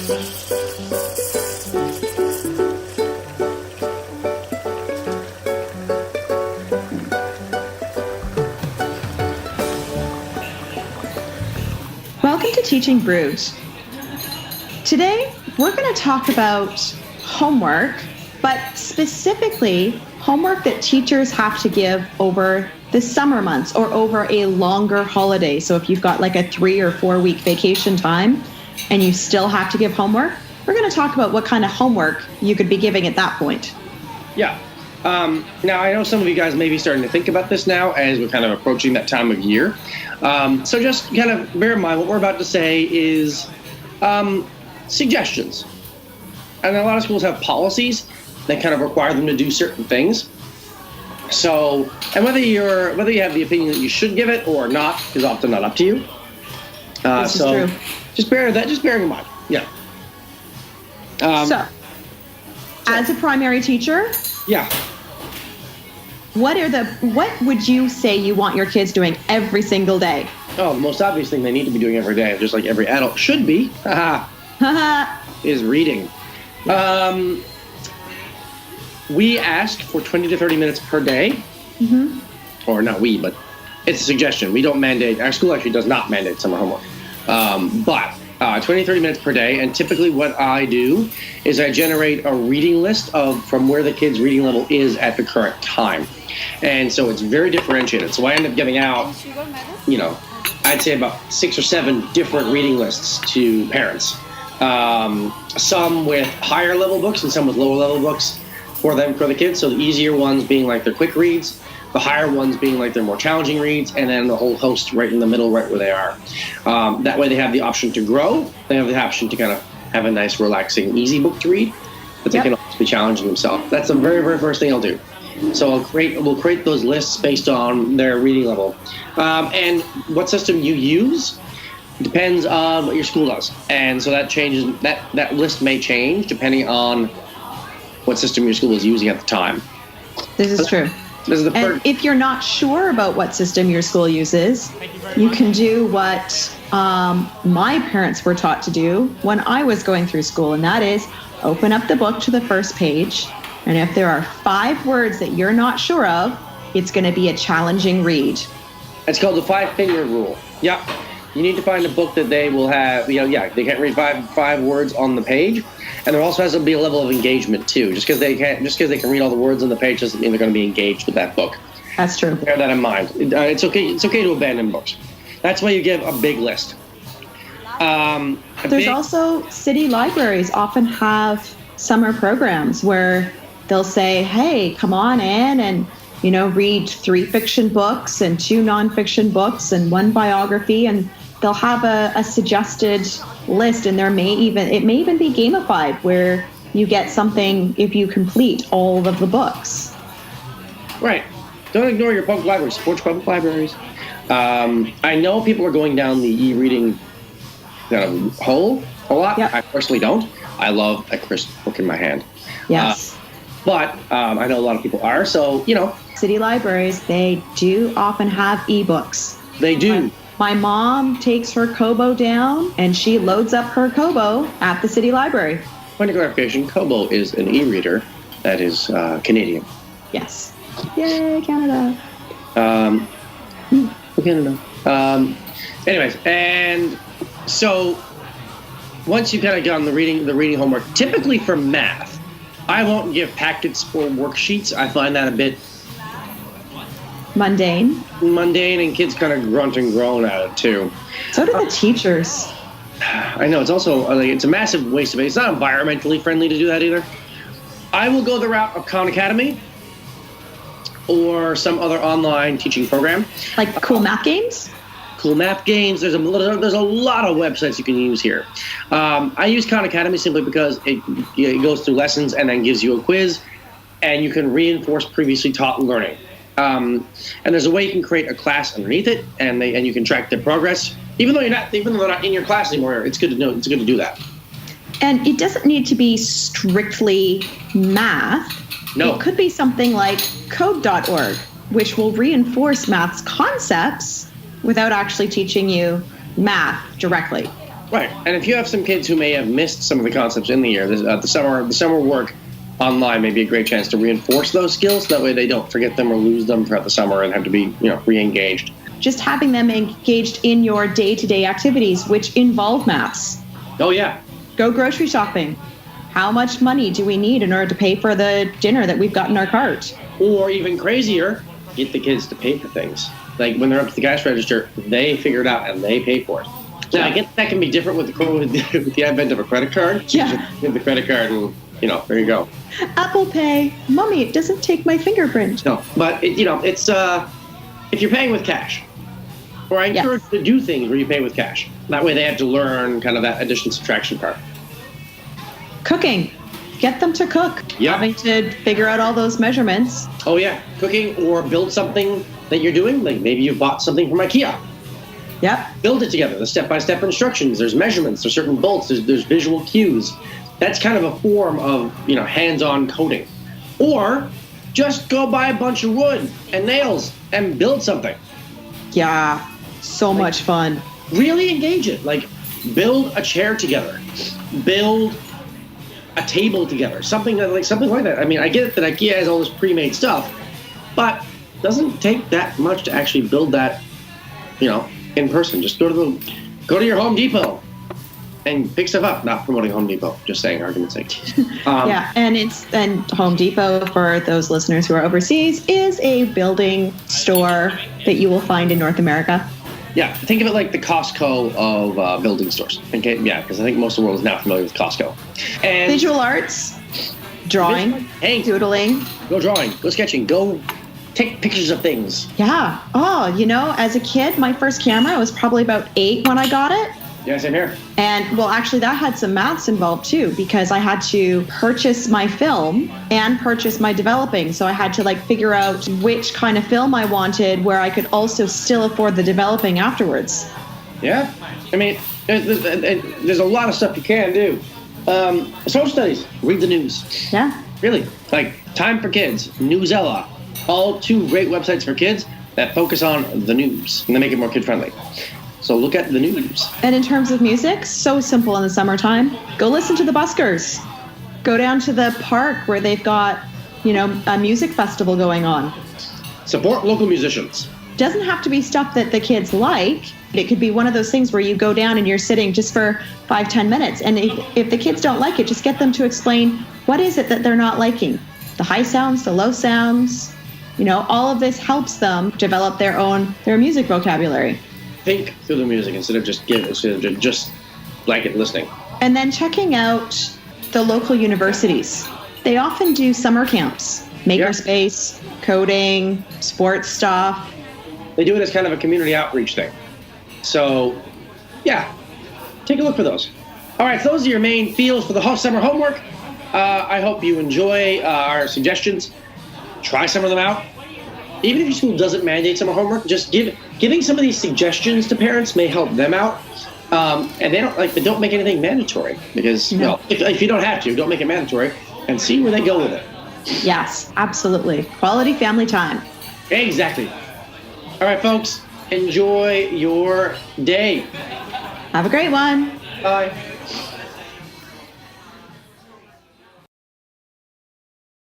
Welcome to Teaching Brewed. Today, we're going to talk about homework, but specifically homework that teachers have to give over the summer months or over a longer holiday. So if you've got like a 3 or 4 week vacation time and you still have to give homework, we're going to talk about what kind of homework you could be giving at that point. Yeah. Now, I know some of you guys may be starting to think about this now as we're kind of approaching that time of year. So just kind of bear in mind what we're about to say is suggestions. And a lot of schools have policies that kind of require them to do certain things. So, and whether you have the opinion that you should give it or not is often not up to you. This is true. Just bear in mind. Yeah. As a primary teacher, yeah. What would you say you want your kids doing every single day? Oh, the most obvious thing they need to be doing every day, just like every adult should be, is reading. We ask for 20 to 30 minutes per day. Mm-hmm. Or not we, but it's a suggestion. We don't mandate. Our school actually does not mandate summer homework. But 20 to 30 minutes per day. And typically what I do is I generate a reading list from where the kid's reading level is at the current time. And so it's very differentiated. So I end up giving out, I'd say about 6 or 7 different reading lists to parents. Some with higher level books and some with lower level books for the kids. So the easier ones being like their quick reads, the higher ones being like their more challenging reads, and then the whole host right in the middle, right where they are. That way they have the option to grow. They have the option to kind of have a nice, relaxing, easy book to read, but they can also be challenging themselves. That's the very, very first thing I'll do. So we'll create those lists based on their reading level. And what system you use depends on what your school does. And so that changes, that list may change depending on what system your school is using at the time. This is true. And if you're not sure about what system your school uses, you can do what my parents were taught to do when I was going through school, and that is open up the book to the first page, and if there are 5 words that you're not sure of, it's going to be a challenging read. It's called the 5-finger rule. Yeah. You need to find a book that they will have, they can't read five words on the page. And there also has to be a level of engagement too. Just because they can read all the words on the page doesn't mean they're going to be engaged with that book. That's true. Bear that in mind. It's okay to abandon books. That's why you give a big list. There's also city libraries often have summer programs where they'll say, hey, come on in and read 3 fiction books and 2 nonfiction books and 1 biography, and they'll have a suggested list, and it may even be gamified where you get something if you complete all of the books. Right. Don't ignore your public libraries. Support your public libraries. I know people are going down the e-reading hole a lot. Yep. I personally don't. I love a crisp book in my hand. Yes. But I know a lot of people are, so, City libraries, they do often have ebooks. They do. My mom takes her Kobo down, and she loads up her Kobo at the city library. Point of clarification, Kobo is an e-reader that is Canadian. Yes. Yay, Canada. Canada. Anyways, and so once you kind of get on the reading homework, typically for math, I won't give packets or worksheets. I find that a bit mundane, and kids kind of grunt and groan at it too. So do the teachers. I know, it's also it's a massive waste of it. It's not environmentally friendly to do that either. I will go the route of Khan Academy or some other online teaching program, like Cool Math Games. Cool Math Games. There's a lot of websites you can use here. I use Khan Academy simply because it goes through lessons and then gives you a quiz, and you can reinforce previously taught learning. And there's a way you can create a class underneath it, and you can track their progress. Even though they're not in your class anymore, it's good to know. It's good to do that. And it doesn't need to be strictly math. No. It could be something like code.org, which will reinforce math's concepts without actually teaching you math directly. Right. And if you have some kids who may have missed some of the concepts in the year, the summer work online may be a great chance to reinforce those skills. That way they don't forget them or lose them throughout the summer and have to be, re-engaged. Just having them engaged in your day-to-day activities, which involve maths. Oh, yeah. Go grocery shopping. How much money do we need in order to pay for the dinner that we've got in our cart? Or even crazier, get the kids to pay for things. Like when they're up to the cash register, they figure it out and they pay for it. Now, I guess that can be different with the advent of a credit card. Yeah. You just give the credit card and, there you go. Apple Pay. Mommy, it doesn't take my fingerprint. No, but, it's if you're paying with cash, or I encourage you to do things where you pay with cash. That way they have to learn kind of that addition subtraction part. Cooking. Get them to cook. Yeah. Having to figure out all those measurements. Oh, yeah. Cooking or build something that you're doing. Like maybe you bought something from IKEA. Yep. Build it together. The step-by-step instructions. There's measurements. There's certain bolts. There's visual cues. That's kind of a form of, hands-on coding. Or just go buy a bunch of wood and nails and build something. Yeah. So much fun. Really engage it. Like build a chair together. Build a table together. Something like that. I mean, I get that IKEA has all this pre-made stuff, but it doesn't take that much to actually build that, in person. Just go to your Home Depot and pick stuff up. Not promoting Home Depot, just saying, argument's sake. Yeah, and Home Depot, for those listeners who are overseas, is a building store that you will find in North America. Yeah, think of it like the Costco of building stores. Okay, yeah, because I think most of the world is now familiar with Costco. And visual arts, drawing, doodling. Go drawing, go sketching, go take pictures of things. Yeah. Oh, as a kid, my first camera was probably about 8 when I got it. Yeah, same here. And well, actually that had some maths involved too, because I had to purchase my film and purchase my developing. So I had to figure out which kind of film I wanted where I could also still afford the developing afterwards. Yeah. I mean, there's a lot of stuff you can do. Social studies, read the news. Yeah. Really. Like Time for Kids, Newsella, all 2 great websites for kids that focus on the news and they make it more kid-friendly. So look at the news. And in terms of music, so simple in the summertime. Go listen to the buskers. Go down to the park where they've got, a music festival going on. Support local musicians. Doesn't have to be stuff that the kids like. It could be one of those things where you go down and you're sitting just for 5-10 minutes. And if the kids don't like it, just get them to explain what is it that they're not liking. The high sounds, the low sounds, all of this helps them develop their music vocabulary. Think through the music instead of just blanket listening. And then checking out the local universities. They often do summer camps, makerspace, coding, sports stuff. They do it as kind of a community outreach thing. So, yeah, take a look for those. All right, so those are your main fields for the summer homework. I hope you enjoy our suggestions. Try some of them out. Even if your school doesn't mandate summer homework, just giving some of these suggestions to parents may help them out. And they don't make anything mandatory because if you don't have to, don't make it mandatory and see where they go with it. Yes, absolutely. Quality family time. Exactly. All right, folks, enjoy your day. Have a great one. Bye.